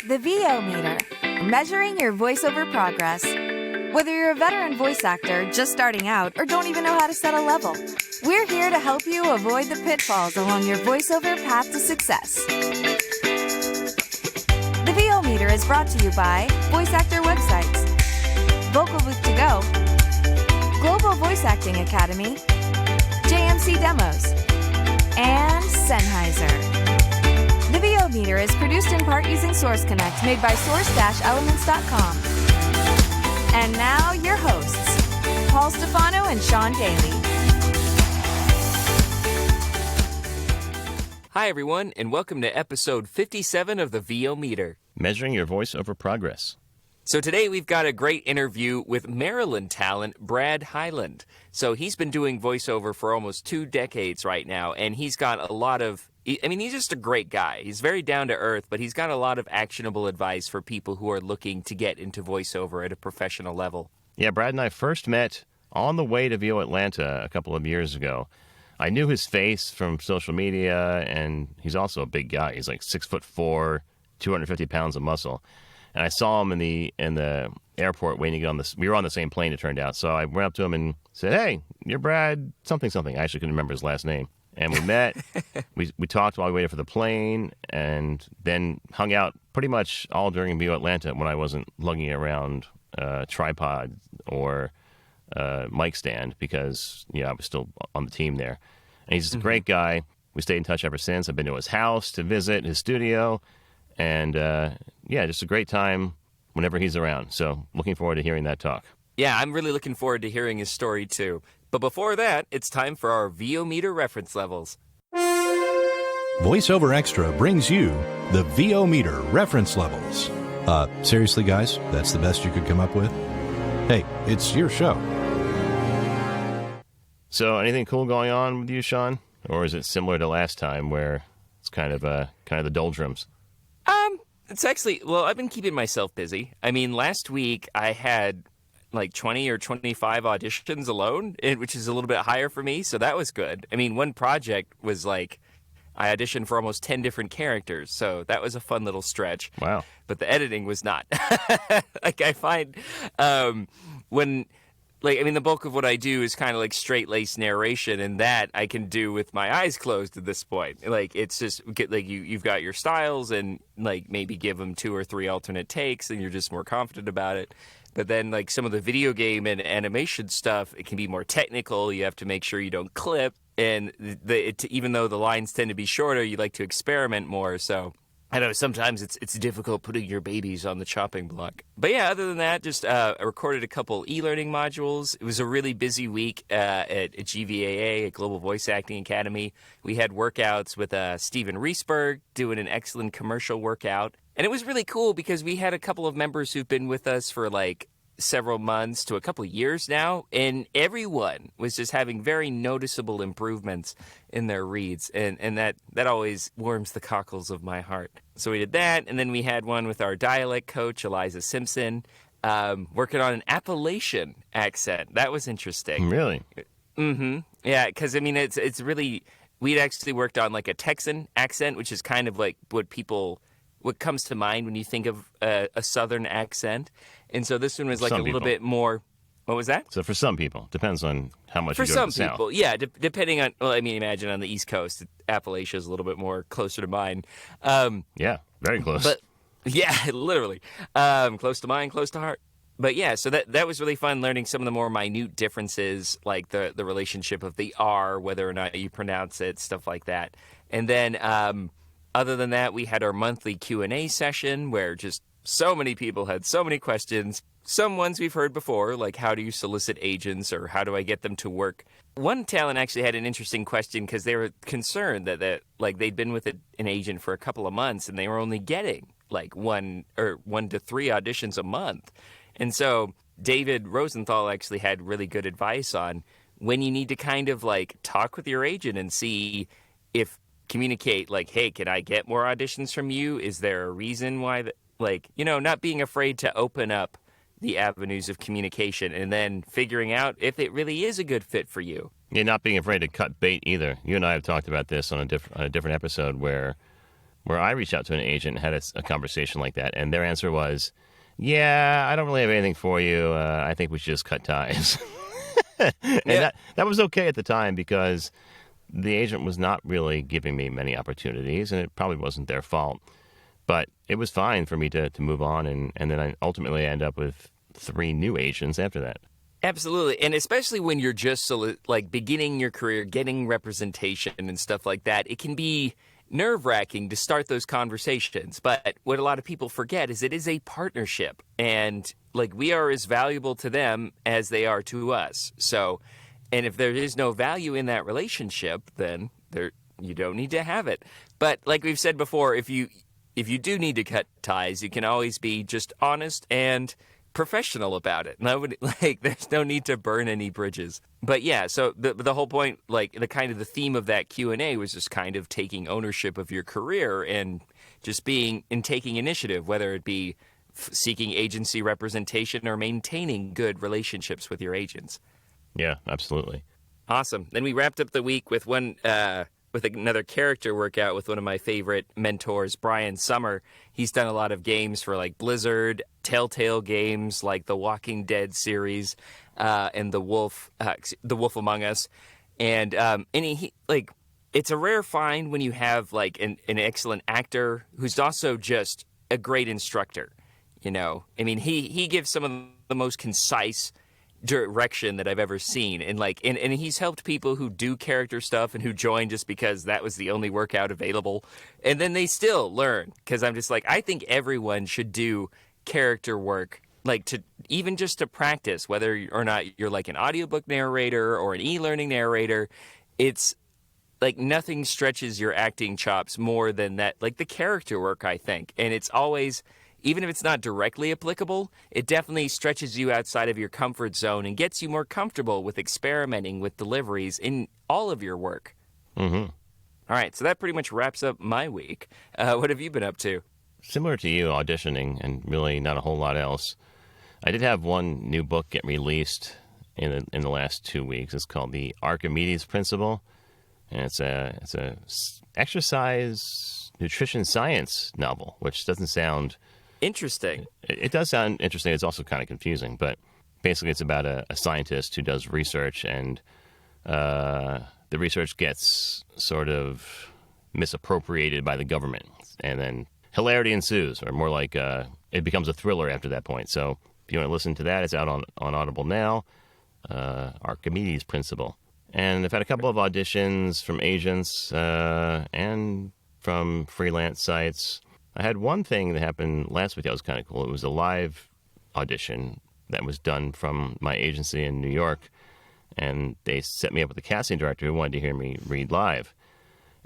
The VO Meter, measuring your voiceover progress. Whether you're a veteran voice actor just starting out or don't even know how to set a level, we're here to help you avoid the pitfalls along your voiceover path to success. The VO Meter is brought to you by Voice Actor Websites, Vocal Booth to Go, Global Voice Acting Academy, JMC Demos, and Sennheiser. The VO Meter is produced in part using Source Connect, made by source-elements.com. And now, your hosts, Paul Stefano and Sean Daly. Hi, everyone, and welcome to episode 57 of the VO Meter. Measuring your voiceover progress. So today we've got a great interview with Maryland talent Brad Highland. So he's been doing voiceover for almost 2 decades right now, and he's got a lot of... he's just a great guy. He's very down to earth, but he's got a lot of actionable advice for people who are looking to get into voiceover at a professional level. Yeah, Brad and I first met on the way to VO Atlanta a couple of years ago. I knew his face from social media, and he's also a big guy. He's like 6'4", 250 pounds of muscle. And I saw him in the airport waiting to get on this. We were on the same plane, it turned out. So I went up to him and said, "Hey, you're Brad something something." I actually couldn't remember his last name. And we met. we talked while we waited for the plane, and then hung out pretty much all during VO Atlanta when I wasn't lugging around tripod or mic stand because I was still on the team there. And he's just a great guy. We stayed in touch ever since. I've been to his house to visit his studio, and just a great time whenever he's around. So looking forward to hearing that talk. Yeah, I'm really looking forward to hearing his story too. But before that, it's time for our VO Meter reference levels. VoiceOver Extra brings you the VO Meter reference levels. Seriously, guys, that's the best you could come up with? Hey, it's your show. So, anything cool going on with you, Sean? Or is it similar to last time where it's kind of the doldrums? It's actually, I've been keeping myself busy. Last week I had like 20 or 25 auditions alone, which is a little bit higher for me, so that was good. One project was like, I auditioned for almost 10 different characters, so that was a fun little stretch. Wow. But the editing was not. I find the bulk of what I do is kind of like straight-laced narration, and that I can do with my eyes closed at this point. It's just, you've got your styles, and maybe give them 2 or 3 alternate takes, and you're just more confident about it. But then, some of the video game and animation stuff, it can be more technical. You have to make sure you don't clip. And even though the lines tend to be shorter, you like to experiment more. So, I know sometimes it's difficult putting your babies on the chopping block. But yeah, other than that, just I recorded a couple e-learning modules. It was a really busy week at GVAA, at Global Voice Acting Academy. We had workouts with Steven Reesberg doing an excellent commercial workout. And it was really cool because we had a couple of members who've been with us for several months to a couple of years now, and everyone was just having very noticeable improvements in their reads, and that always warms the cockles of my heart. So we did that, and then we had one with our dialect coach, Eliza Simpson, working on an Appalachian accent. That was interesting. Really? Mm-hmm. Yeah, because, it's really... We'd actually worked on, a Texan accent, which is kind of what comes to mind when you think of a Southern accent. And so this one was a little bit more... What was that? So for some people, depends on how much you go to the South. For some people, yeah, depending on... imagine on the East Coast, Appalachia is a little bit more closer to mine. Yeah, very close. But yeah, literally. Close to mine, close to heart. But yeah, so that was really fun, learning some of the more minute differences, like the relationship of the R, whether or not you pronounce it, stuff like that. And then... other than that, we had our monthly Q&A session where just so many people had so many questions. Some ones we've heard before, like how do you solicit agents or how do I get them to work? One talent actually had an interesting question because they were concerned that they'd been with an agent for a couple of months and they were only getting 1 to 3 auditions a month. And so David Rosenthal actually had really good advice on when you need to kind of talk with your agent and see if communicate hey, can I get more auditions from you? Is there a reason why not being afraid to open up the avenues of communication and then figuring out if it really is a good fit for you. Yeah, not being afraid to cut bait either. You and I have talked about this on a different episode where where I reached out to an agent and had a conversation like that, and their answer was, yeah, I don't really have anything for you. I think we should just cut ties. And that was okay at the time because the agent was not really giving me many opportunities, and it probably wasn't their fault. But it was fine for me to move on, and then I ultimately end up with 3 new agents after that. Absolutely. And especially when you're just like beginning your career, getting representation and stuff like that, it can be nerve-wracking to start those conversations. But what a lot of people forget is it is a partnership, and like we are as valuable to them as they are to us. So, and if there is no value in that relationship, then you don't need to have it. But like we've said before, if you do need to cut ties, you can always be just honest and professional about it. There's no need to burn any bridges. But yeah, so the whole point, like the theme of that Q&A was just kind of taking ownership of your career and just taking initiative, whether it be seeking agency representation or maintaining good relationships with your agents. Yeah, absolutely. Awesome. Then we wrapped up the week with another character workout with one of my favorite mentors, Brian Summer. He's done a lot of games for like Blizzard, Telltale games like the Walking Dead series, and The Wolf Among Us, and he like it's a rare find when you have like an excellent actor who's also just a great instructor. You know, I mean, he gives some of the most concise direction that I've ever seen, and he's helped people who do character stuff and who join just because that was the only workout available, and then they still learn, because I'm just like, I think everyone should do character work, like even just to practice, whether or not you're like an audiobook narrator or an e-learning narrator. It's like nothing stretches your acting chops more than that, like the character work, I think. And it's always, even if it's not directly applicable, it definitely stretches you outside of your comfort zone and gets you more comfortable with experimenting with deliveries in all of your work. Mm-hmm. All right, so that pretty much wraps up my week. What have you been up to? Similar to you, auditioning, and really not a whole lot else. I did have one new book get released in the last 2 weeks. It's called The Archimedes Principle, and it's a exercise nutrition science novel, which doesn't sound interesting. It does sound interesting. It's also kind of confusing, but basically it's about a scientist who does research, and the research gets sort of misappropriated by the government, and then hilarity ensues, or more like it becomes a thriller after that point. So if you want to listen to that, it's out on Audible now, Archimedes Principle. And I've had a couple of auditions from agents and from freelance sites. I had one thing that happened last week that was kind of cool. It was a live audition that was done from my agency in New York, and they set me up with a casting director who wanted to hear me read live.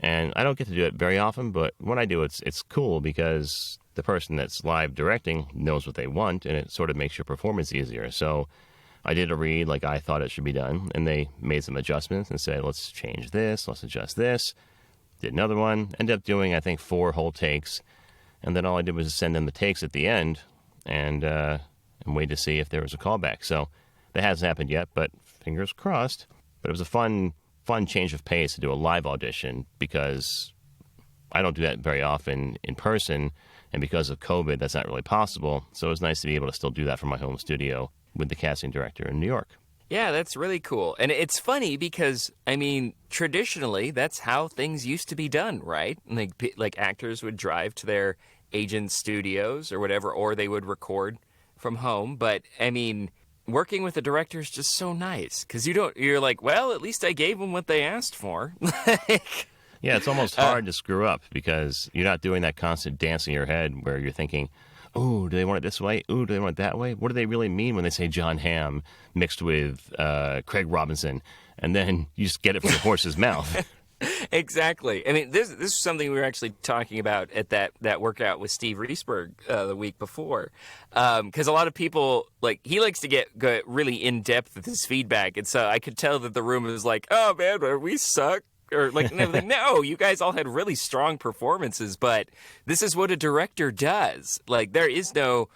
And I don't get to do it very often, but when I do, it's cool because the person that's live directing knows what they want, and it sort of makes your performance easier. So I did a read like I thought it should be done, and they made some adjustments and said, let's change this, let's adjust this. Did another one, ended up doing, I think, 4 whole takes, and then all I did was send them the takes at the end and wait to see if there was a callback. So that hasn't happened yet, but fingers crossed. But it was a fun change of pace to do a live audition because I don't do that very often in person, and because of COVID, that's not really possible. So it was nice to be able to still do that from my home studio with the casting director in New York. Yeah, that's really cool. And it's funny because, I mean, traditionally, that's how things used to be done, right? Like actors would drive to their agents' studios or whatever, or they would record from home. But, I mean, working with a director is just so nice because you're like, well, at least I gave them what they asked for. Yeah, it's almost hard to screw up because you're not doing that constant dance in your head where you're thinking, ooh, do they want it this way? Ooh, do they want it that way? What do they really mean when they say John Hamm mixed with Craig Robinson? And then you just get it from the horse's mouth. Exactly. I mean, this is something we were actually talking about at that workout with Steve Reesberg the week before. Because a lot of people, like, he likes to get really in-depth with his feedback. And so I could tell that the room was like, oh, man, we suck. Or like, no, you guys all had really strong performances, but this is what a director does. Like, there is no,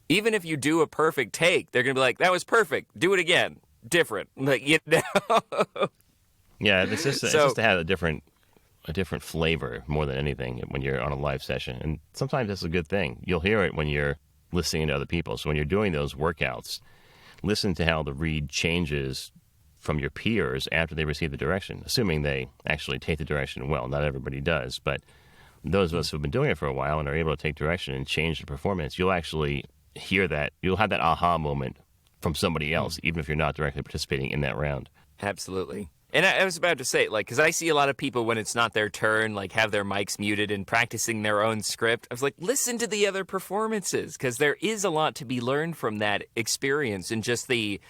even if you do a perfect take, they're going to be like, that was perfect. Do it again. Different. Like, you know? Yeah, it's just to have a different a different flavor more than anything when you're on a live session. And sometimes that's a good thing. You'll hear it when you're listening to other people. So when you're doing those workouts, listen to how the read changes from your peers after they receive the direction, assuming they actually take the direction well. Not everybody does, but those of us who have been doing it for a while and are able to take direction and change the performance, you'll actually hear that. You'll have that aha moment from somebody else, even if you're not directly participating in that round. Absolutely. And I was about to say, like, because I see a lot of people when it's not their turn, like, have their mics muted and practicing their own script. I was like, listen to the other performances, because there is a lot to be learned from that experience and just the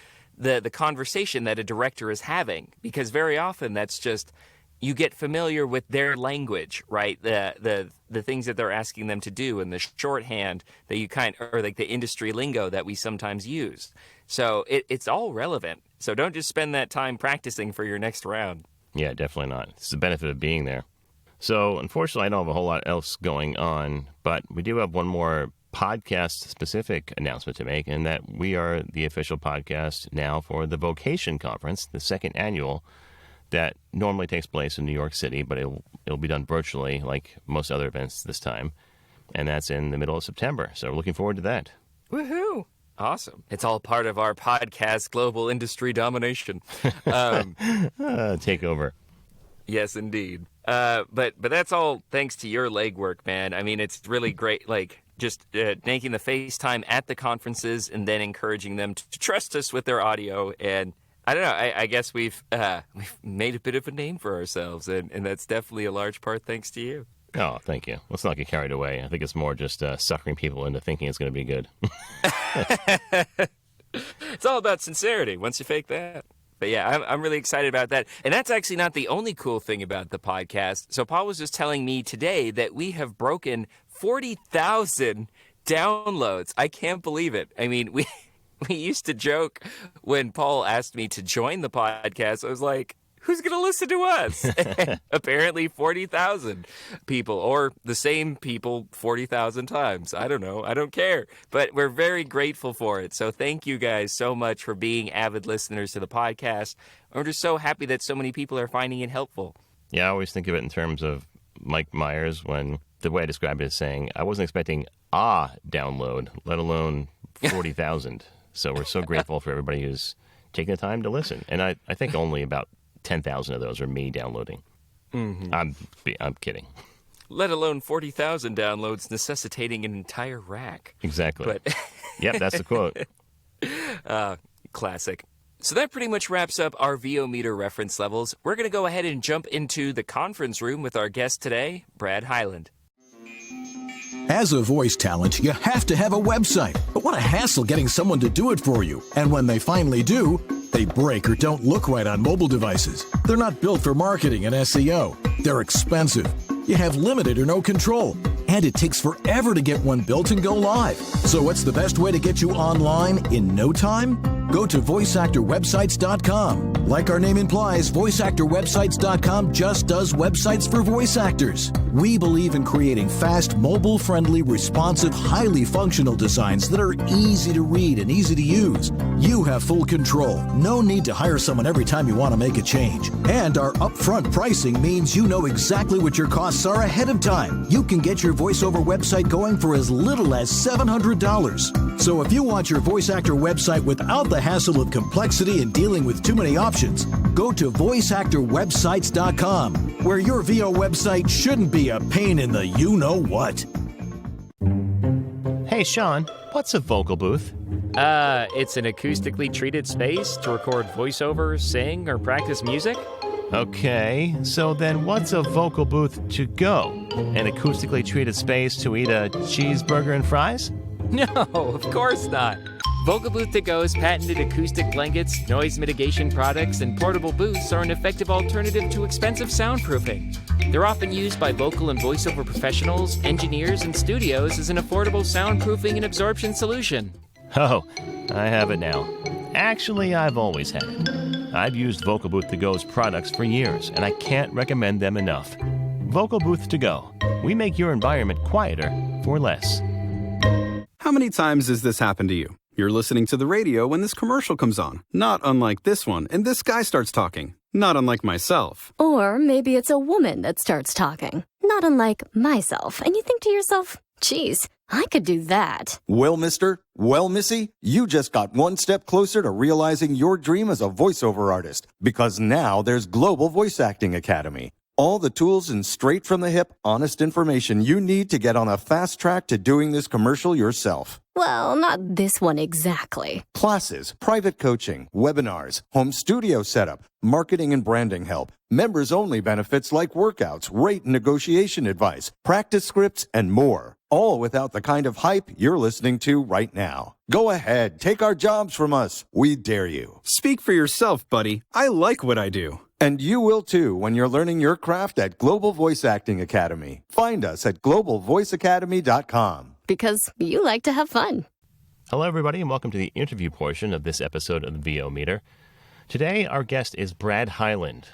conversation that a director is having. Because very often that's just, you get familiar with their language, right? The things that they're asking them to do and the shorthand that you or like the industry lingo that we sometimes use. So it's all relevant. So don't just spend that time practicing for your next round. Yeah, definitely not. It's the benefit of being there. So unfortunately, I don't have a whole lot else going on, but we do have one more podcast-specific announcement to make, and that we are the official podcast now for the Vocation Conference, the second annual, that normally takes place in New York City, but it'll be done virtually like most other events this time. And that's in the middle of September. So we're looking forward to that. Woohoo! Awesome. It's all part of our podcast, Global Industry Domination. Take over. Yes, indeed. But that's all thanks to your legwork, man. I mean, it's really great, like, just making the FaceTime at the conferences and then encouraging them to trust us with their audio. And I don't know. I guess we've made a bit of a name for ourselves, and that's definitely a large part thanks to you. Oh, thank you. Let's not get carried away. I think it's more just suckering people into thinking it's going to be good. It's all about sincerity once you fake that. But yeah, I'm really excited about that. And that's actually not the only cool thing about the podcast. So Paul was just telling me today that we have broken 40,000 downloads. I can't believe it. I mean, we used to joke when Paul asked me to join the podcast. I was like, who's going to listen to us? Apparently 40,000 people, or the same people 40,000 times. I don't know. I don't care. But we're very grateful for it. So thank you guys so much for being avid listeners to the podcast. We're just so happy that so many people are finding it helpful. Yeah, I always think of it in terms of Mike Myers, when the way I described it is saying, I wasn't expecting a download, let alone 40,000. So we're so grateful for everybody who's taking the time to listen. And I think only about 10,000 of those are me downloading. Mm-hmm. I'm kidding. Let alone 40,000 downloads necessitating an entire rack. Exactly. But yep, that's the quote. Classic. So that pretty much wraps up our VO meter reference levels. We're going to go ahead and jump into the conference room with our guest today, Brad Highland. As a voice talent, you have to have a website. But what a hassle getting someone to do it for you. And when they finally do, they break or don't look right on mobile devices. They're not built for marketing and SEO. They're expensive. You have limited or no control. And it takes forever to get one built and go live. So what's the best way to get you online in no time? Go to voiceactorwebsites.com. Like our name implies, voiceactorwebsites.com just does websites for voice actors. We believe in creating fast, mobile-friendly, responsive, highly functional designs that are easy to read and easy to use. You have full control. No need to hire someone every time you want to make a change. And our upfront pricing means you know exactly what your costs are ahead of time. You can get your voiceover website going for as little as $700. So if you want your voice actor website without the hassle of complexity and dealing with too many options, go to voiceactorwebsites.com, where your VO website shouldn't be a pain in the you-know-what. Hey, Sean, what's a vocal booth? It's an acoustically treated space to record voiceover, sing, or practice music. Okay, so then what's a vocal booth to go? An acoustically treated space to eat a cheeseburger and fries? No, of course not. Vocal Booth To Go's patented acoustic blankets, noise mitigation products, and portable booths are an effective alternative to expensive soundproofing. They're often used by vocal and voiceover professionals, engineers, and studios as an affordable soundproofing and absorption solution. Oh, I have it now. Actually, I've always had it. I've used Vocal Booth To Go's products for years, and I can't recommend them enough. Vocal Booth To Go. We make your environment quieter for less. How many times has this happened to you? You're listening to the radio when this commercial comes on, not unlike this one, and this guy starts talking. Not unlike myself. Or maybe it's a woman that starts talking, not unlike myself, and you think to yourself, geez, I could do that. Well, mister, well, missy, you just got one step closer to realizing your dream as a voiceover artist, because now there's Global Voice Acting Academy. All the tools and straight from the hip, honest information you need to get on a fast track to doing this commercial yourself. Well, not this one exactly. Classes, private coaching, webinars, home studio setup, marketing and branding help, members-only benefits like workouts, rate and negotiation advice, practice scripts, and more. All without the kind of hype you're listening to right now. Go ahead, take our jobs from us. We dare you. Speak for yourself, buddy. I like what I do. And you will too when you're learning your craft at Global Voice Acting Academy. Find us at globalvoiceacademy.com. Because you like to have fun. Hello, everybody, and welcome to the interview portion of this episode of the VO Meter. Today, our guest is Brad Highland.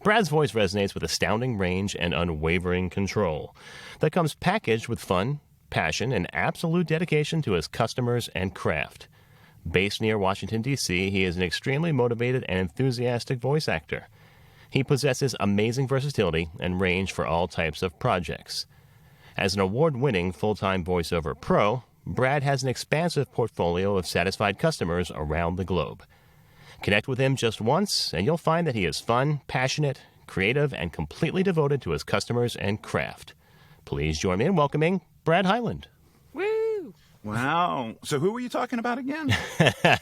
Brad's voice resonates with astounding range and unwavering control that comes packaged with fun, passion, and absolute dedication to his customers and craft. Based near Washington, D.C., he is an extremely motivated and enthusiastic voice actor. He possesses amazing versatility and range for all types of projects. As an award-winning full-time voiceover pro, Brad has an expansive portfolio of satisfied customers around the globe. Connect with him just once, and you'll find that he is fun, passionate, creative, and completely devoted to his customers and craft. Please join me in welcoming Brad Highland. Woo! Wow. So who were you talking about again?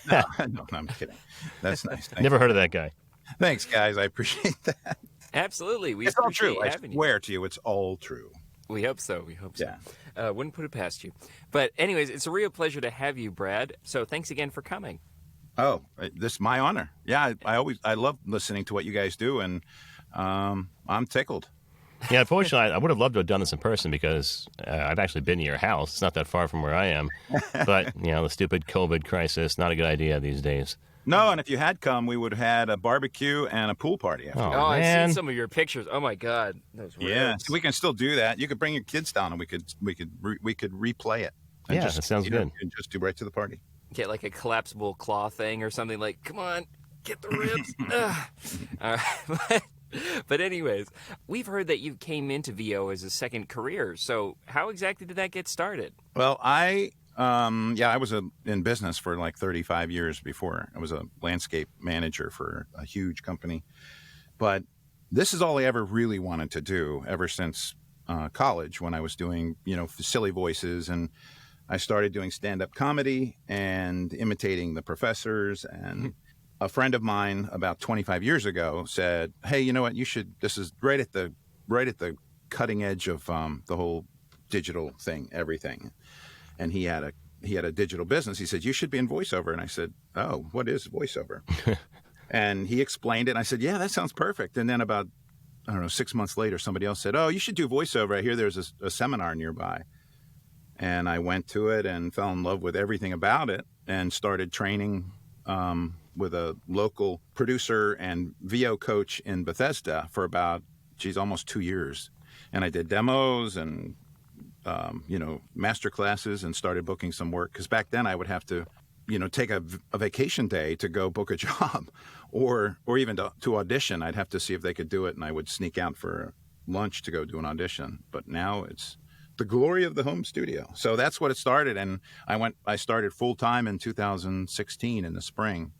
No, I'm kidding. That's nice. Never heard of that guy. Thanks, guys. I appreciate that. Absolutely. It's all true. I swear to you, it's all true. We hope so. We hope so. Yeah. Wouldn't put it past you. But anyways, it's a real pleasure to have you, Brad. So thanks again for coming. Oh, this is my honor. Yeah, I love listening to what you guys do, and I'm tickled. Yeah, unfortunately, I would have loved to have done this in person because I've actually been to your house. It's not that far from where I am. But, the stupid COVID crisis, not a good idea these days. No, and if you had come, we would have had a barbecue and a pool party after. Oh, I've man. seen some of your pictures. Oh my God, those Yeah, ribs. so we can still do that. You could bring your kids down, and we could replay it. And Yeah, that sounds good. And just do right to the party. Get like a collapsible claw thing or something like, come on, get the ribs. Ugh. All right. But anyways, we've heard that you came into VO as a second career. So how exactly did that get started? Well, I was in business for like 35 years before. I was a landscape manager for a huge company. But this is all I ever really wanted to do ever since college, when I was doing, silly voices, and I started doing stand-up comedy and imitating the professors. And a friend of mine about 25 years ago said, "Hey, you know what? This is right at the cutting edge of the whole digital thing, everything." And he had a digital business. He said, "You should be in voiceover." And I said, "Oh, what is voiceover?" And he explained it. And I said, "Yeah, that sounds perfect." And then about, 6 months later, somebody else said, "Oh, you should do voiceover. I hear there's a seminar nearby." And I went to it and fell in love with everything about it and started training with a local producer and VO coach in Bethesda for about, almost 2 years. And I did demos and master classes and started booking some work. Because back then I would have to, take a vacation day to go book a job or even to audition. I'd have to see if they could do it, and I would sneak out for lunch to go do an audition. But now it's the glory of the home studio. So that's what it started. And I started full time in 2016 in the spring.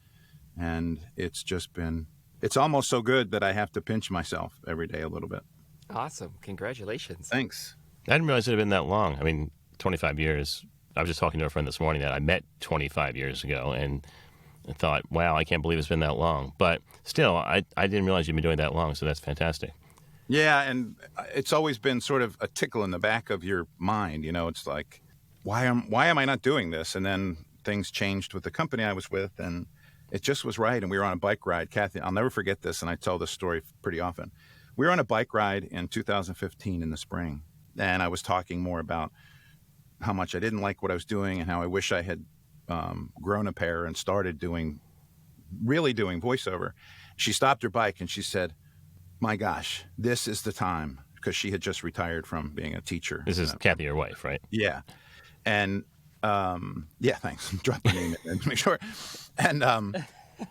And it's almost so good that I have to pinch myself every day a little bit. Awesome. Congratulations. Thanks. I didn't realize it had been that long. I mean, 25 years. I was just talking to a friend this morning that I met 25 years ago, and I thought, wow, I can't believe it's been that long. But still, I didn't realize you'd been doing that long, so that's fantastic. Yeah, and it's always been sort of a tickle in the back of your mind. It's like, why am I not doing this? And then things changed with the company I was with, and it just was right. And we were on a bike ride. Kathy, I'll never forget this, and I tell this story pretty often. We were on a bike ride in 2015 in the spring, and I was talking more about how much I didn't like what I was doing and how I wish I had grown a pair and started really doing voiceover. She stopped her bike and she said, "My gosh, this is the time," because she had just retired from being a teacher. This is Kathy, your wife, right? Yeah. And yeah, thanks. Drop the name in to make sure. And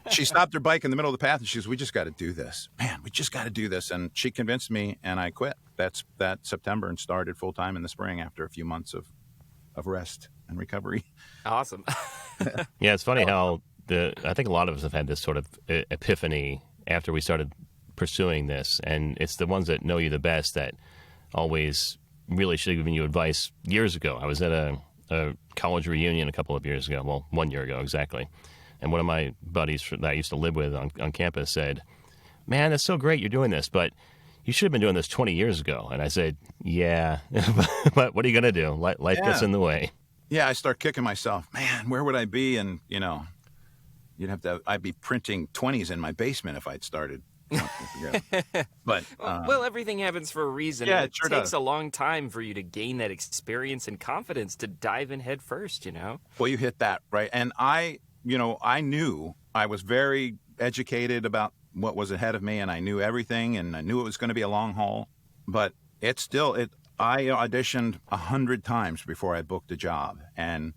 she stopped her bike in the middle of the path and she goes, "We just got to do this, man. We just got to do this." And she convinced me, and I quit. That's that September and started full time in the spring after a few months of rest and recovery. Awesome. Yeah, it's funny how I think a lot of us have had this sort of epiphany after we started pursuing this, and it's the ones that know you the best that always really should have given you advice years ago. I was at a college reunion a couple of years ago, well, 1 year ago exactly, and one of my buddies that I used to live with on campus said, "Man, that's so great you're doing this, but you should have been doing this 20 years ago." And I said, "Yeah, but what are you going to do? Life gets in the way." Yeah, I start kicking myself. Man, where would I be? And, I'd be printing 20s in my basement if I'd started. But well, everything happens for a reason. Yeah, it sure takes does. a long time for you to gain that experience and confidence to dive in head first, Well, you hit that, right? And I knew I was very educated about what was ahead of me, and I knew everything, and I knew it was going to be a long haul. But I auditioned 100 times before I booked a job, and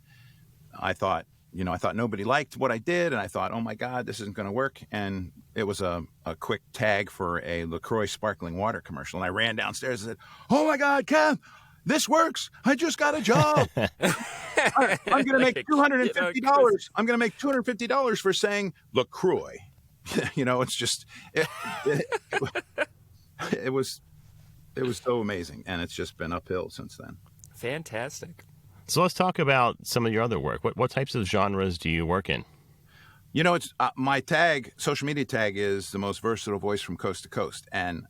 I thought nobody liked what I did, and I thought, oh my God, this isn't going to work. And it was a quick tag for a LaCroix sparkling water commercial, and I ran downstairs and said, "Oh my God, Kev, this works! I just got a job. I'm going to make $250. I'm going to make $250 for saying LaCroix." It's just it was so amazing, and it's just been uphill since then. Fantastic. So let's talk about some of your other work. What types of genres do you work in? It's my social media tag is the most versatile voice from coast to coast. And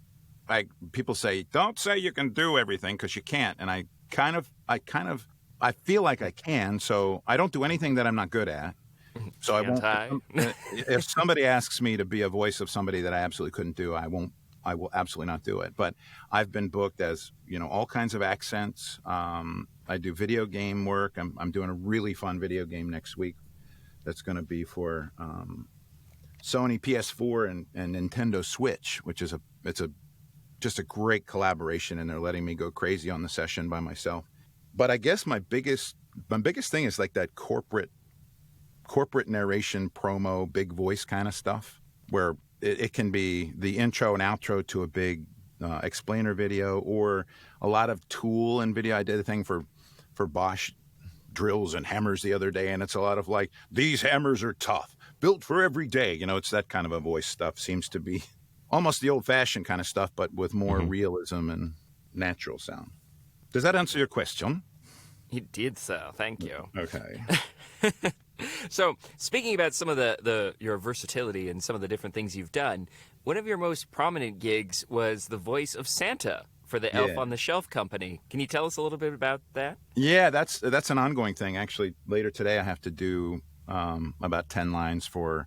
people say, don't say you can do everything, because you can't. And I feel like I can. So I don't do anything that I'm not good at. So I won't. If somebody asks me to be a voice of somebody that I absolutely couldn't do, I will absolutely not do it. But I've been booked as, all kinds of accents. I do video game work. I'm doing a really fun video game next week that's going to be for Sony PS4 and Nintendo Switch, which is just a great collaboration, and they're letting me go crazy on the session by myself. But I guess my biggest thing is like that corporate narration, promo, big voice kind of stuff, where it can be the intro and outro to a big explainer video, or a lot of tool and video. I did a thing for Bosch drills and hammers the other day, and it's a lot of like, these hammers are tough, built for every day. It's that kind of a voice stuff. Seems to be almost the old-fashioned kind of stuff, but with more realism and natural sound. Does that answer your question? It did so. Thank you. Okay. So, speaking about some of your versatility and some of the different things you've done, one of your most prominent gigs was the voice of Santa for the Elf on the Shelf company. Can you tell us a little bit about that? Yeah, that's an ongoing thing. Actually, later today I have to do about 10 lines for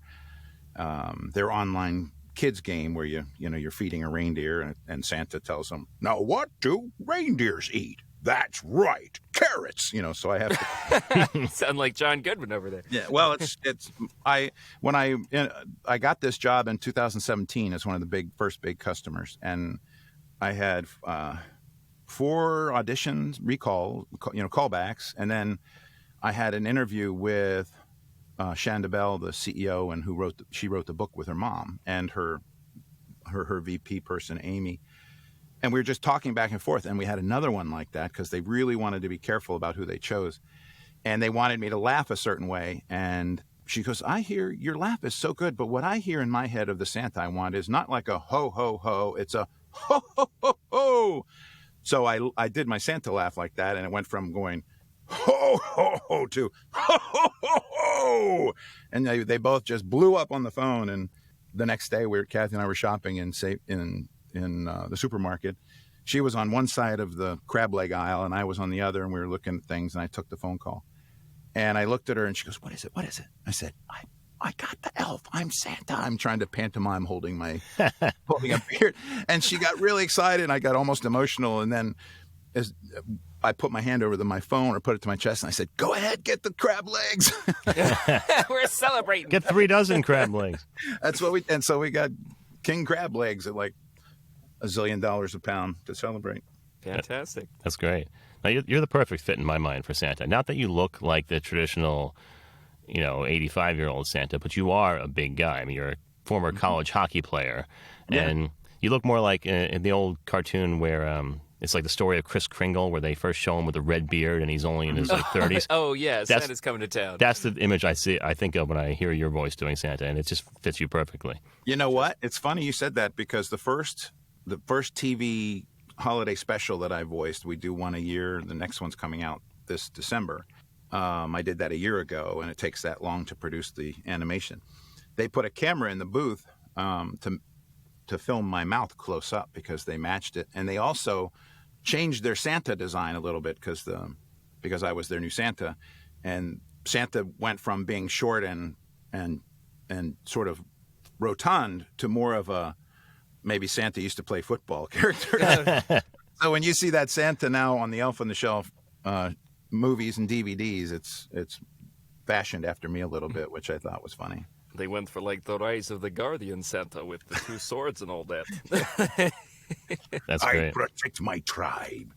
their online kids game where you're feeding a reindeer, and Santa tells them, "Now what do reindeers eat?" "That's right, carrots." So I have to sound like John Goodman over there. Yeah, well, I got this job in 2017 as one of the first big customers, and I had 4 auditions, callbacks, and then I had an interview with Shanda Bell, the CEO, and she wrote the book with her mom and her VP person, Amy. And we were just talking back and forth, and we had another one like that because they really wanted to be careful about who they chose. And they wanted me to laugh a certain way. And she goes, "I hear your laugh is so good, but what I hear in my head of the Santa I want is not like a ho, ho, ho. It's a ho, ho, ho, ho." So I did my Santa laugh like that, and it went from going ho, ho, ho to ho, ho, ho, ho. And they both just blew up on the phone. And the next day, Kathy and I were shopping in the supermarket. She was on one side of the crab leg aisle, and I was on the other, and we were looking at things, and I took the phone call. And I looked at her, and she goes, "What is it? What is it?" I said, I got the elf. I'm Santa. I'm trying to pantomime holding a beard. And she got really excited, and I got almost emotional. And then as I put my hand over my phone or put it to my chest, and I said, "Go ahead, get the crab legs." We're celebrating. Get 3 dozen crab legs. That's what and so we got king crab legs at like $1 zillion a pound to celebrate. Fantastic. That's great. Now, you're the perfect fit in my mind for Santa. Not that you look like the traditional, 85-year-old Santa, but you are a big guy. I mean, you're a former college hockey player, and you look more like in the old cartoon where it's like the story of Kris Kringle, where they first show him with a red beard, and he's only in his 30s. Oh yeah, Santa's coming to town. That's the image I think of when I hear your voice doing Santa, and it just fits you perfectly. You know what? It's funny you said that, because the first TV holiday special that I voiced, we do one a year. The next one's coming out this December. I did that a year ago, and it takes that long to produce the animation. They put a camera in the booth to film my mouth close up because they matched it, and they also changed their Santa design a little bit because I was their new Santa, and Santa went from being short and sort of rotund to more of a maybe Santa used to play football character. So when you see that Santa now on the Elf on the Shelf movies and DVDs, it's fashioned after me a little bit, which I thought was funny. They went for like the Rise of the Guardian Santa with the two swords and all that. That's great. I protect my tribe.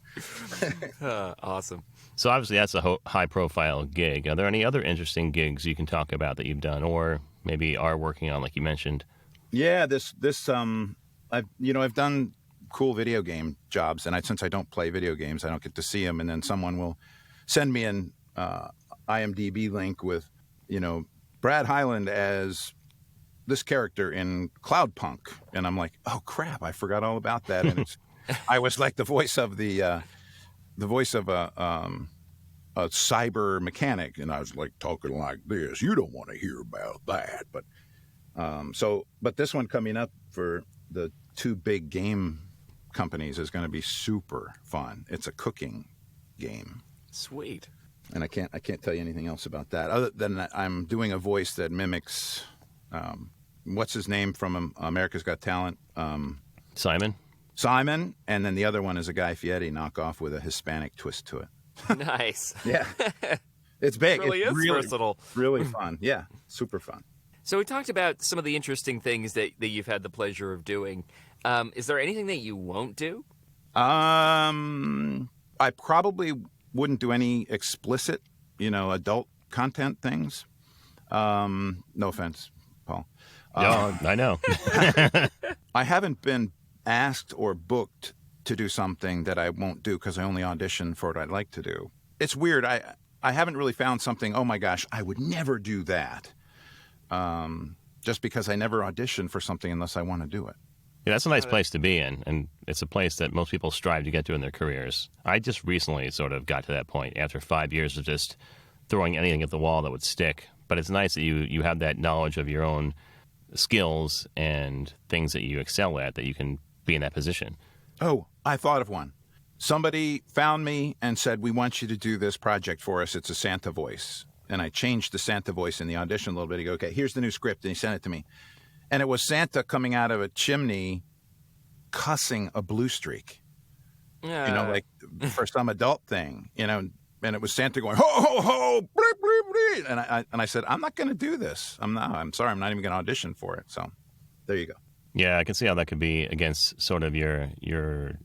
Awesome. So obviously that's a high-profile gig. Are there any other interesting gigs you can talk about that you've done, or maybe are working on, like you mentioned? Yeah, I've done cool video game jobs, and since I don't play video games, I don't get to see them. And then someone will send me an IMDb link with, Brad Highland as this character in Cloudpunk, and I'm like, oh crap, I forgot all about that. And I was like the voice of a cyber mechanic, and I was like talking like this. You don't want to hear about that, but this one coming up for the two big game companies is going to be super fun. It's a cooking game. Sweet. And I can't tell you anything else about that, other than that I'm doing a voice that mimics what's his name from America's Got Talent? Simon, and then the other one is a Guy Fieri knockoff with a Hispanic twist to it. Nice. Yeah, it's big. It really is versatile. Really fun. Yeah, super fun. So we talked about some of the interesting things that you've had the pleasure of doing. Is there anything that you won't do? I probably wouldn't do any explicit, adult content things. No offense, Paul. I know. I haven't been asked or booked to do something that I won't do because I only audition for what I'd like to do. It's weird. I haven't really found something, oh my gosh, I would never do that. Just because I never audition for something unless I want to do it. Yeah, that's a nice place to be in, and it's a place that most people strive to get to in their careers. I just recently sort of got to that point after 5 years of just throwing anything at the wall that would stick. But it's nice that you have that knowledge of your own skills and things that you excel at, that you can be in that position. Oh, I thought of one. Somebody found me and said, we want you to do this project for us. It's a Santa voice. And I changed the Santa voice in the audition a little bit. He goes, okay, here's the new script. And he sent it to me. And it was Santa coming out of a chimney cussing a blue streak. Yeah. Like for some adult thing, and it was Santa going, ho, ho, ho, bleep, bleep, bleep. And I said, I'm not going to do this. I'm sorry. I'm not even going to audition for it. So there you go. Yeah, I can see how that could be against sort of your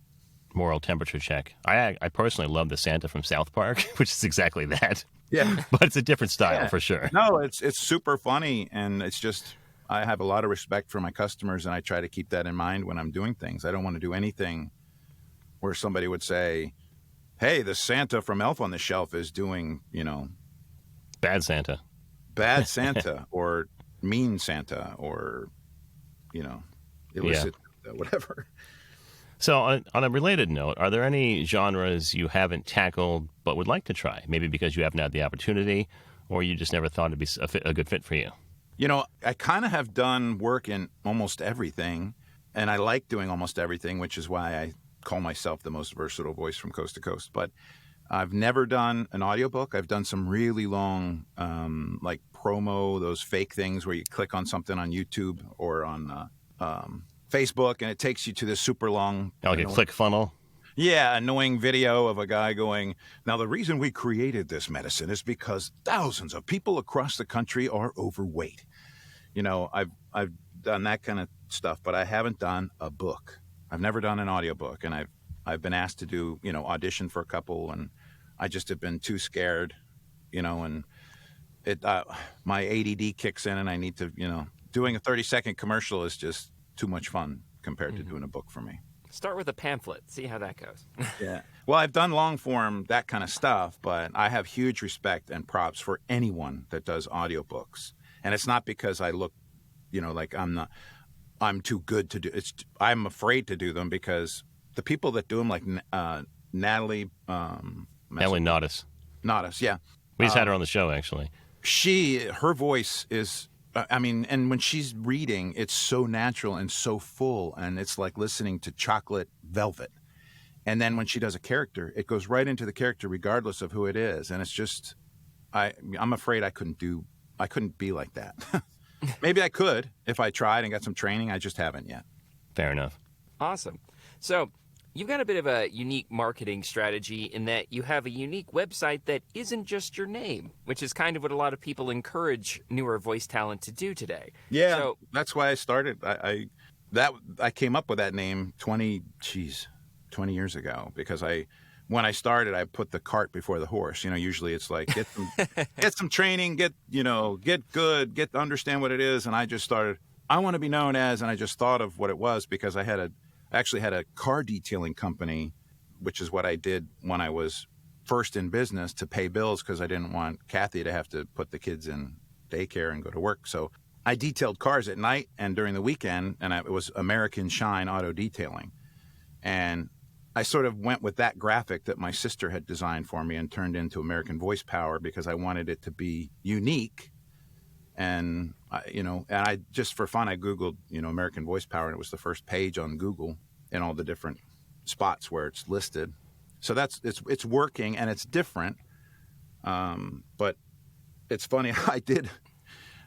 moral temperature check. I personally love the Santa from South Park, which is exactly that. Yeah. But it's a different style for sure. No, it's super funny, and it's just, I have a lot of respect for my customers, and I try to keep that in mind when I'm doing things. I don't want to do anything where somebody would say, hey, the Santa from Elf on the Shelf is doing, Bad Santa. Bad Santa or mean Santa or, illicit, whatever. So on a related note, are there any genres you haven't tackled but would like to try? Maybe because you haven't had the opportunity, or you just never thought it'd be a good fit for you? I kind of have done work in almost everything, and I like doing almost everything, which is why I call myself the most versatile voice from coast to coast. But I've never done an audiobook. I've done some really long, like promo, those fake things where you click on something on YouTube or on Facebook, and it takes you to this super long... Like a click funnel? Yeah, annoying video of a guy going, now the reason we created this medicine is because thousands of people across the country are overweight. I've done that kind of stuff, but I haven't done a book. I've never done an audiobook, and I've been asked to do, audition for a couple, and I just have been too scared, and my ADD kicks in and I need to, doing a 30-second commercial is just too much fun compared to doing a book for me. Start with a pamphlet. See how that goes. Yeah. Well, I've done long form, that kind of stuff, but I have huge respect and props for anyone that does audiobooks. And it's not because I look, like I'm too good to do. I'm afraid to do them because the people that do them, like Natalie Naudus. Naudus, yeah. We just had her on the show, actually. Her voice is, and when she's reading, it's so natural and so full, and it's like listening to chocolate velvet. And then when she does a character, it goes right into the character regardless of who it is. And it's just, I'm afraid I couldn't be like that. Maybe I could if I tried and got some training. I just haven't yet. Fair enough. Awesome. So you've got a bit of a unique marketing strategy in that you have a unique website that isn't just your name, which is kind of what a lot of people encourage newer voice talent to do today. Yeah, so, that's why I started. I came up with that name 20 years ago because when I started, I put the cart before the horse. Usually it's like get some training, get good, understand what it is. And I just started, I want to be known as, and I just thought of what it was because I actually had a car detailing company, which is what I did when I was first in business to pay bills because I didn't want Kathy to have to put the kids in daycare and go to work. So I detailed cars at night and during the weekend, and it was American Shine Auto Detailing. And I sort of went with that graphic that my sister had designed for me and turned into American Voice Power because I wanted it to be unique. And, I just for fun, I Googled, American Voice Power, and it was the first page on Google in all the different spots where it's listed. So it's working and it's different. But it's funny. I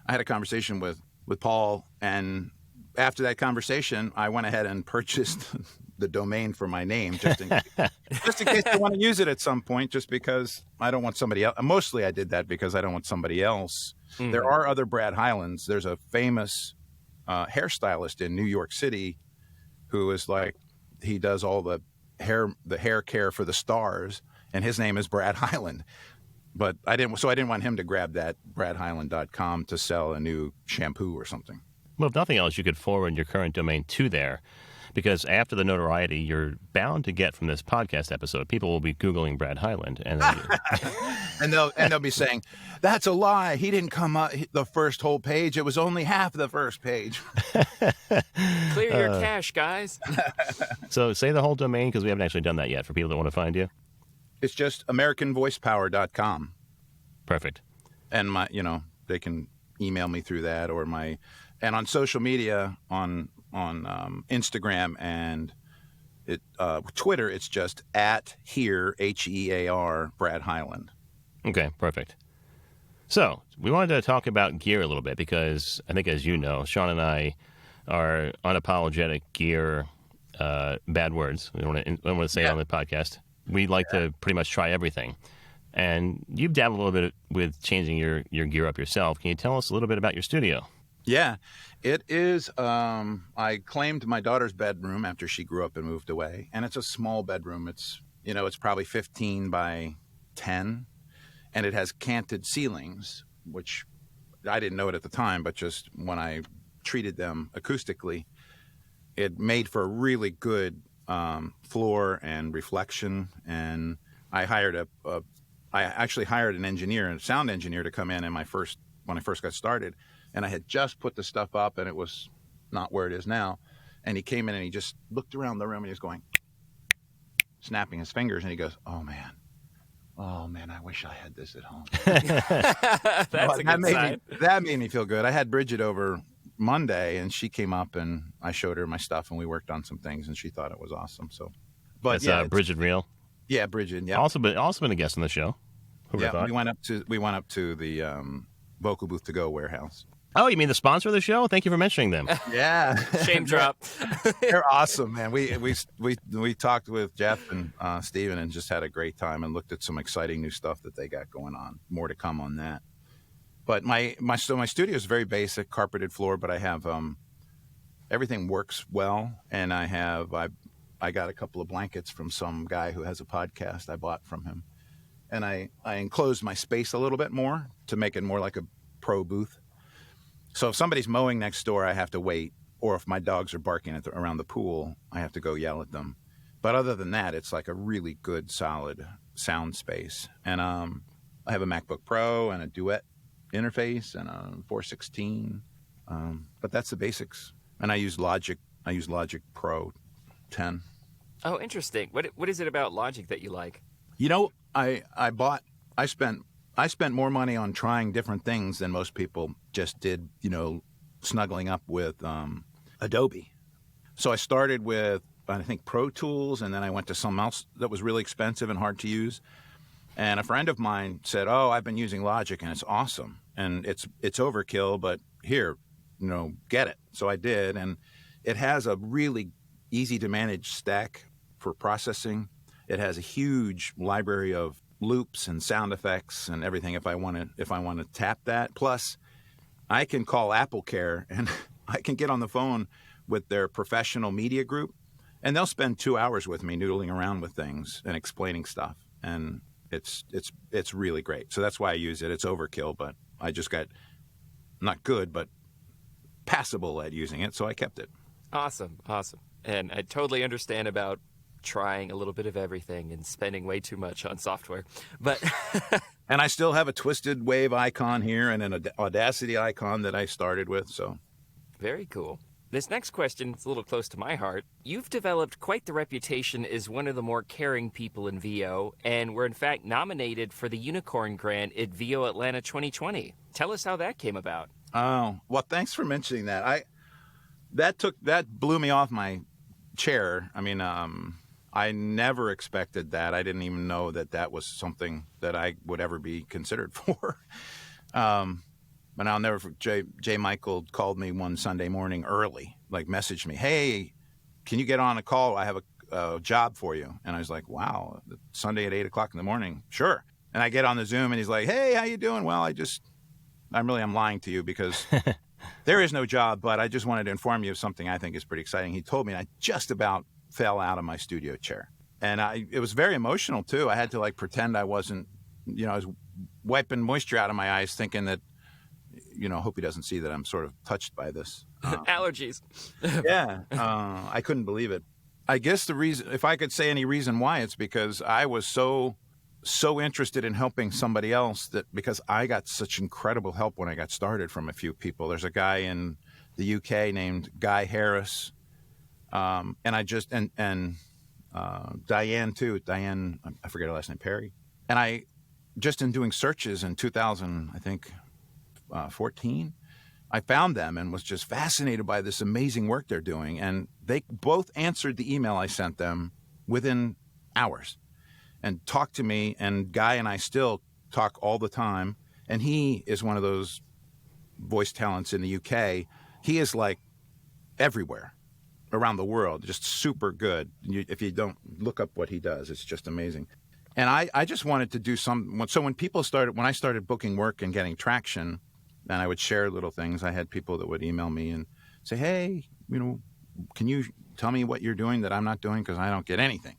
had a conversation with Paul, and after that conversation, I went ahead and purchased the domain for my name just in case I want to use it at some point, just because I don't want somebody else. Mostly I did that because I don't want somebody else. Mm-hmm. There are other Brad Highlands. There's a famous hairstylist in New York City who is like, he does all the hair care for the stars, and his name is Brad Highland. But I didn't want him to grab that bradhighland.com to sell a new shampoo or something. Well, if nothing else, you could forward your current domain to there, because after the notoriety you're bound to get from this podcast episode, people will be Googling Brad Highland, and they'll be saying, "That's a lie. He didn't come up the first whole page. It was only half the first page." Clear your cache, guys. So say the whole domain, because we haven't actually done that yet for people that want to find you. It's just AmericanVoicePower.com. Perfect. And they can email me through that, and on social media on Instagram and Twitter, it's just @HEAR Brad Highland. Okay, perfect. So we wanted to talk about gear a little bit because I think, as you know, Sean and I are unapologetic gear bad words. I don't want to say it on the podcast. We like to pretty much try everything. And you've dabbled a little bit with changing your gear up yourself. Can you tell us a little bit about your studio? Yeah, it is. I claimed my daughter's bedroom after she grew up and moved away. And it's a small bedroom. It's probably 15 by 10. And it has canted ceilings, which I didn't know it at the time, but just when I treated them acoustically, it made for a really good floor and reflection. And I actually hired an engineer, a sound engineer, to come in when I first got started. And I had just put the stuff up, and it was not where it is now. And he came in and he just looked around the room and he was going, snapping his fingers, and he goes, "Oh man, I wish I had this at home." That's a good sign. That made me feel good. I had Bridget over Monday, and she came up, and I showed her my stuff, and we worked on some things, and she thought it was awesome. So, but that's Bridget Reel. Yeah, Bridget. Yeah, also been a guest on the show. We went up to the Vocal Booth to Go warehouse. Oh, you mean the sponsor of the show? Thank you for mentioning them. Yeah, shame drop. They're awesome, man. We talked with Jeff and Steven and just had a great time and looked at some exciting new stuff that they got going on. More to come on that. But my studio is very basic, carpeted floor, but I have everything works well, and I got a couple of blankets from some guy who has a podcast I bought from him, and I enclosed my space a little bit more to make it more like a pro booth. So if somebody's mowing next door, I have to wait. Or if my dogs are barking around the pool, I have to go yell at them. But other than that, it's like a really good, solid sound space. And I have a MacBook Pro and a Duet interface and a 416. But that's the basics. And I use Logic. I use Logic Pro 10. Oh, interesting. What is it about Logic that you like? You know, I spent more money on trying different things than most people just did, you know, snuggling up with Adobe. So I started with, I think, Pro Tools, and then I went to something else that was really expensive and hard to use. And a friend of mine said, "Oh, I've been using Logic, and it's awesome. And it's overkill, but here, you know, get it." So I did, and it has a really easy to manage stack for processing. It has a huge library of loops and sound effects and everything if I want to tap that. Plus, I can call AppleCare and I can get on the phone with their professional media group, and they'll spend 2 hours with me noodling around with things and explaining stuff. And it's really great. So that's why I use it. It's overkill, but I just got not good, but passable at using it, so I kept it. Awesome. And I totally understand about trying a little bit of everything and spending way too much on software. But and I still have a Twisted Wave icon here and an Audacity icon that I started with, so. Very cool. This next question is a little close to my heart. You've developed quite the reputation as one of the more caring people in VO, and were in fact nominated for the Unicorn Grant at VO Atlanta 2020. Tell us how that came about. Oh, well, thanks for mentioning that. That blew me off my chair. I mean, I never expected that. I didn't even know that was something that I would ever be considered for. But I'll never forget, J. Michael called me one Sunday morning early, like messaged me, "Hey, can you get on a call? I have a job for you." And I was like, "Wow, Sunday at 8 o'clock in the morning? Sure." And I get on the Zoom and he's like, "Hey, how you doing?" "Well, I'm lying to you because there is no job, but I just wanted to inform you of something I think is pretty exciting." He told me, and I just about fell out of my studio chair. And it was very emotional too. I had to like pretend I wasn't, you know, I was wiping moisture out of my eyes thinking that, you know, hope he doesn't see that I'm sort of touched by this. Allergies. Yeah. I couldn't believe it. I guess the reason, if I could say any reason why, it's because I was so interested in helping somebody else, that because I got such incredible help when I got started from a few people. There's a guy in the UK named Guy Harris. And Diane too. Diane, I forget her last name, Perry. And I, just in doing searches in 2000, I think, 14, I found them and was just fascinated by this amazing work they're doing. And they both answered the email I sent them within hours and talked to me. And Guy and I still talk all the time. And he is one of those voice talents in the UK. He is like everywhere around the world, just super good. If you don't look up what he does, it's just amazing. And I just wanted to do some. So when I started booking work and getting traction, and I would share little things, I had people that would email me and say, "Hey, you know, can you tell me what you're doing that I'm not doing, because I don't get anything."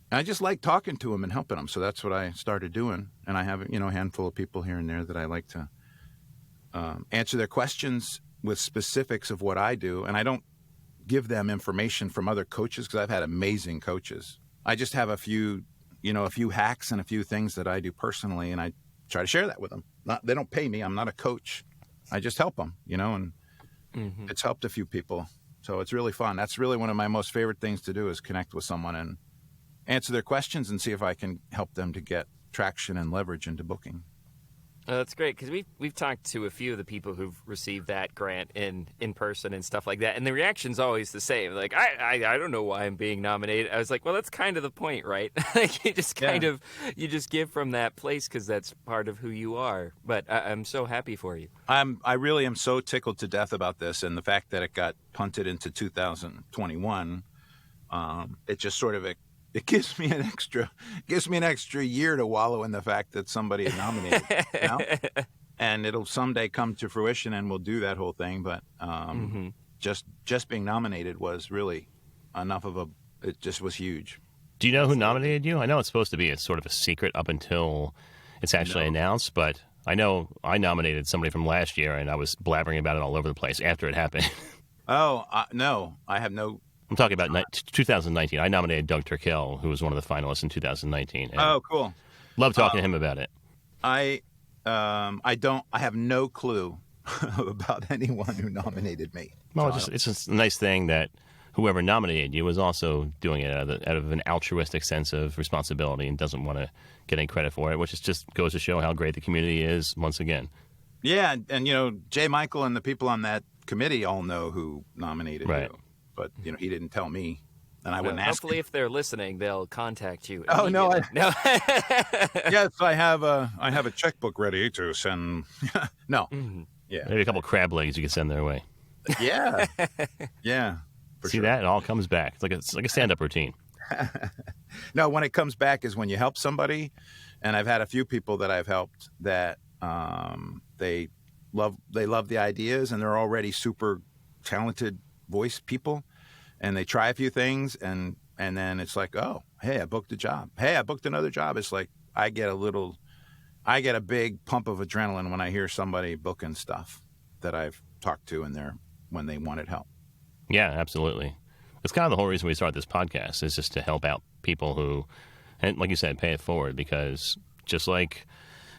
And I just like talking to them and helping them. So that's what I started doing. And I have, you know, a handful of people here and there that I like to answer their questions with specifics of what I do. And I don't give them information from other coaches, because I've had amazing coaches. I just have a few hacks and a few things that I do personally, and I try to share that with them. They don't pay me. I'm not a coach. I just help them, you know, and it's helped a few people. So it's really fun. That's really one of my most favorite things to do, is connect with someone and answer their questions and see if I can help them to get traction and leverage into booking. That's great, because we've talked to a few of the people who've received that grant in person and stuff like that, and the reaction's always the same. Like, I don't know why I'm being nominated. I was like, well, that's kind of the point, right? Like, you just you just give from that place, because that's part of who you are. But I'm so happy for you. I really am so tickled to death about this, and the fact that it got punted into 2021. It just sort of it gives me an extra year to wallow in the fact that somebody is nominated, you know? And it'll someday come to fruition, and we'll do that whole thing. But just being nominated was really enough of it just was huge. Do you know who nominated you? I know it's supposed to be a sort of a secret up until it's actually announced, but I know I nominated somebody from last year, and I was blabbering about it all over the place after it happened. Oh, no, I have no. I'm talking about 2019. I nominated Doug Turkel, who was one of the finalists in 2019. Oh, cool. Love talking to him about it. I have no clue about anyone who nominated me. Well, it's just a nice thing that whoever nominated you was also doing it out of an altruistic sense of responsibility and doesn't want to get any credit for it, which just goes to show how great the community is once again. Yeah, and Jay Michael and the people on that committee all know who nominated you. But, he didn't tell me, and I wouldn't ask hopefully, him. if they're listening, they'll contact you. Oh, no. No. Yes, I have a checkbook ready to send. No. Mm-hmm. Yeah. Maybe a couple crab legs you could send their way. Yeah. Yeah. See that? It all comes back. It's like a stand-up routine. No, when it comes back is when you help somebody, and I've had a few people that I've helped that they love the ideas, and they're already super talented voice people, and they try a few things, and then it's like, oh, hey, I booked a job. Hey, I booked another job. It's like I get a big pump of adrenaline when I hear somebody booking stuff that I've talked to when they wanted help. Yeah, absolutely. It's kind of the whole reason we started this podcast is just to help out people who, and like you said, pay it forward, because just like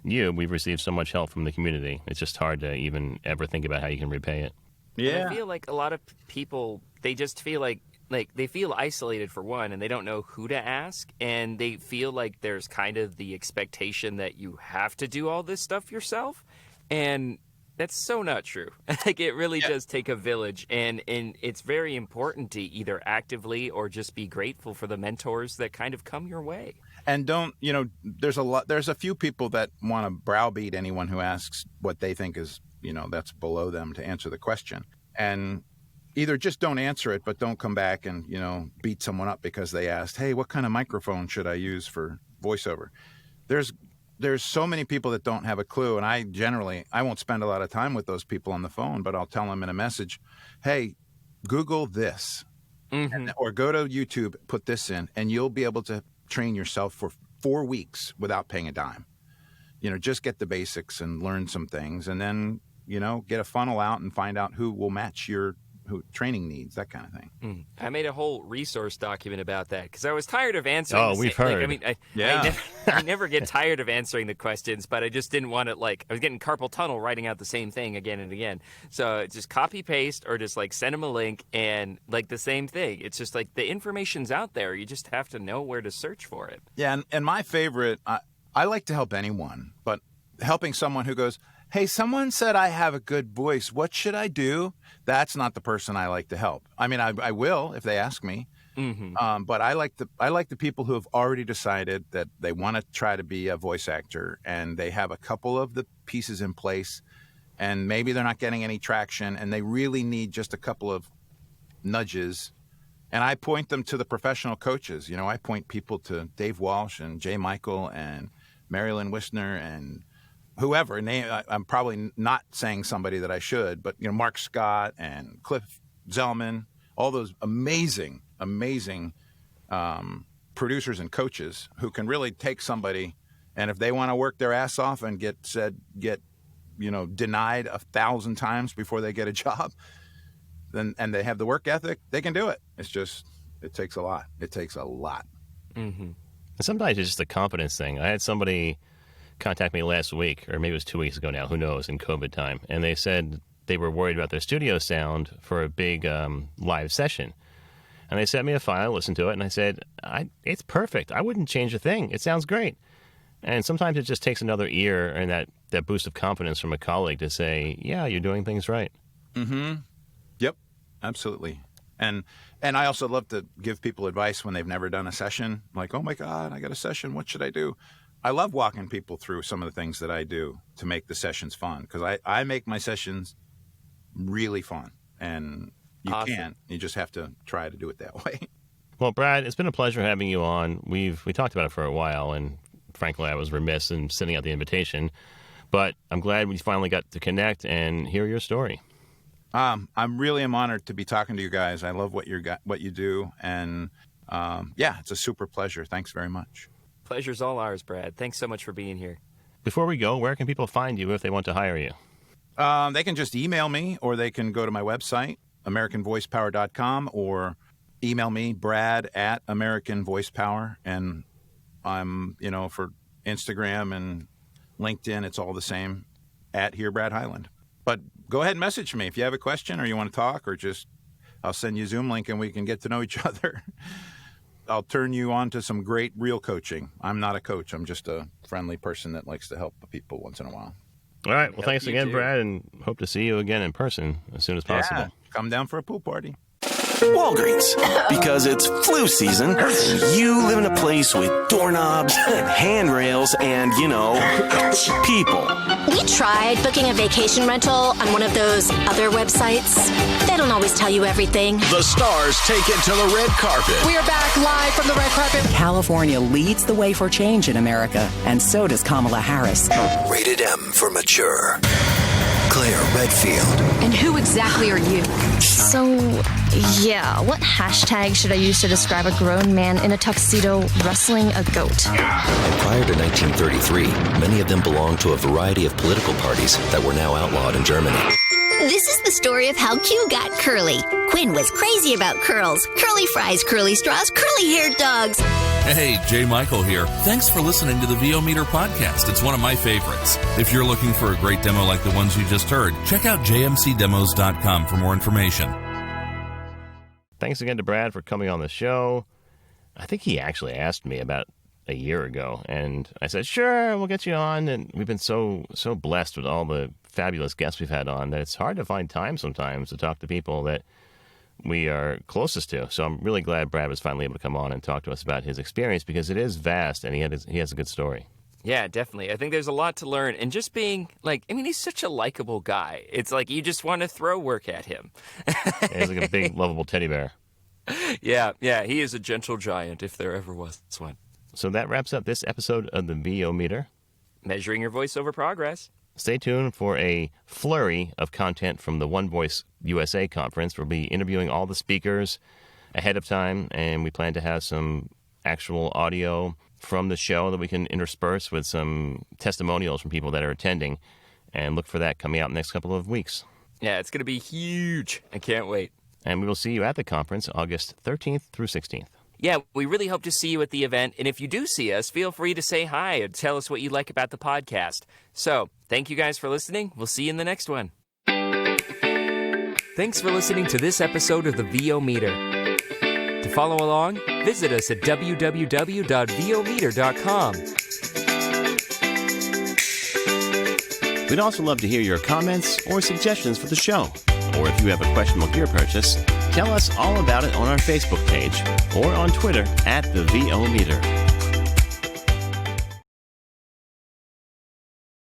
you, we've received so much help from the community. It's just hard to even ever think about how you can repay it. Yeah. And I feel like a lot of people, they just feel like they feel isolated for one, and they don't know who to ask, and they feel like there's kind of the expectation that you have to do all this stuff yourself, and that's so not true. It really does take a village, and it's very important to either actively or just be grateful for the mentors that kind of come your way. And there's a few people that want to browbeat anyone who asks what they think is, that's below them to answer the question. And either just don't answer it, but don't come back and, beat someone up because they asked, hey, what kind of microphone should I use for voiceover? There's so many people that don't have a clue, and I won't spend a lot of time with those people on the phone, but I'll tell them in a message, hey, Google this, or go to YouTube, put this in, and you'll be able to train yourself for 4 weeks without paying a dime. Just get the basics and learn some things, and then, get a funnel out and find out who will match your training needs, that kind of thing. I made a whole resource document about that because I was tired of answering. Oh, we've heard. I never get tired of answering the questions, but I just didn't want it. I was getting carpal tunnel writing out the same thing again and again. So just copy paste or just send them a link and the same thing. It's just the information's out there. You just have to know where to search for it. Yeah, and my favorite, I like to help anyone, but helping someone who goes, hey, someone said I have a good voice. What should I do? That's not the person I like to help. I mean, I will if they ask me. But I like the people who have already decided that they want to try to be a voice actor, and they have a couple of the pieces in place, and maybe they're not getting any traction, and they really need just a couple of nudges. And I point them to the professional coaches. I point people to Dave Walsh and Jay Michael and Marilyn Wisner and whoever. I'm probably not saying somebody that I should, but Mark Scott and Cliff Zellman, all those amazing producers and coaches who can really take somebody, and if they want to work their ass off and get denied 1,000 times before they get a job, then and they have the work ethic, they can do it. It's just it takes a lot. It takes a lot. Sometimes it's just a confidence thing. I had somebody contact me last week, or maybe it was 2 weeks ago now, who knows, in COVID time, and they said they were worried about their studio sound for a big live session. And they sent me a file, listened to it, and I said, it's perfect. I wouldn't change a thing. It sounds great. And sometimes it just takes another ear and that boost of confidence from a colleague to say, yeah, you're doing things right. Yep, absolutely. And I also love to give people advice when they've never done a session, like, oh my God, I got a session. What should I do? I love walking people through some of the things that I do to make the sessions fun, because I make my sessions really fun, and you just have to try to do it that way. Well, Brad, it's been a pleasure having you on. We talked about it for a while, and frankly, I was remiss in sending out the invitation, but I'm glad we finally got to connect and hear your story. I'm really honored to be talking to you guys. I love what you do, and yeah, it's a super pleasure. Thanks very much. Pleasure's all ours, Brad. Thanks so much for being here. Before we go, where can people find you if they want to hire you? They can just email me, or they can go to my website, AmericanVoicePower.com, or email me, Brad at AmericanVoicePower. And I'm, for Instagram and LinkedIn, it's all the same, at here, Brad Highland. But go ahead and message me if you have a question or you want to talk, or just I'll send you a Zoom link and we can get to know each other. I'll turn you on to some great real coaching. I'm not a coach. I'm just a friendly person that likes to help people once in a while. All right. Well, thanks again, Brad, and hope to see you again in person as soon as possible. Yeah, come down for a pool party. Walgreens, because it's flu season. You live in a place with doorknobs and handrails and, people. We tried booking a vacation rental on one of those other websites. They don't always tell you everything. The stars take it to the red carpet. We are back live from the red carpet. California leads the way for change in America, and so does Kamala Harris. Rated M for mature. Claire Redfield. And who exactly are you? So, yeah, what hashtag should I use to describe a grown man in a tuxedo wrestling a goat? And prior to 1933, many of them belonged to a variety of political parties that were now outlawed in Germany. This is the story of how Q got curly. Quinn was crazy about curls. Curly fries, curly straws, curly-haired dogs. Hey, Jay Michael here. Thanks for listening to the VO Meter podcast. It's one of my favorites. If you're looking for a great demo like the ones you just heard, check out jmcdemos.com for more information. Thanks again to Brad for coming on the show. I think he actually asked me about a year ago, and I said, sure, we'll get you on. And we've been so blessed with all the fabulous guests we've had on that it's hard to find time sometimes to talk to people that we are closest to. So I'm really glad Brad was finally able to come on and talk to us about his experience, because it is vast and he has a good story. Yeah, definitely. I think there's a lot to learn. And just being he's such a likable guy. It's like you just want to throw work at him. He's like a big, lovable teddy bear. Yeah, he is a gentle giant if there ever was one. So that wraps up this episode of the VO Meter. Measuring your voiceover progress. Stay tuned for a flurry of content from the One Voice USA conference. We'll be interviewing all the speakers ahead of time, and we plan to have some actual audio from the show that we can intersperse with some testimonials from people that are attending, and look for that coming out in the next couple of weeks. Yeah, it's going to be huge. I can't wait. And we will see you at the conference August 13th through 16th. Yeah, we really hope to see you at the event, and if you do see us, feel free to say hi and tell us what you like about the podcast. So, thank you guys for listening. We'll see you in the next one. Thanks for listening to this episode of the VO Meter. To follow along, visit us at www.vometer.com. We'd also love to hear your comments or suggestions for the show. Or if you have a questionable gear purchase, tell us all about it on our Facebook page or on Twitter at the VO Meter.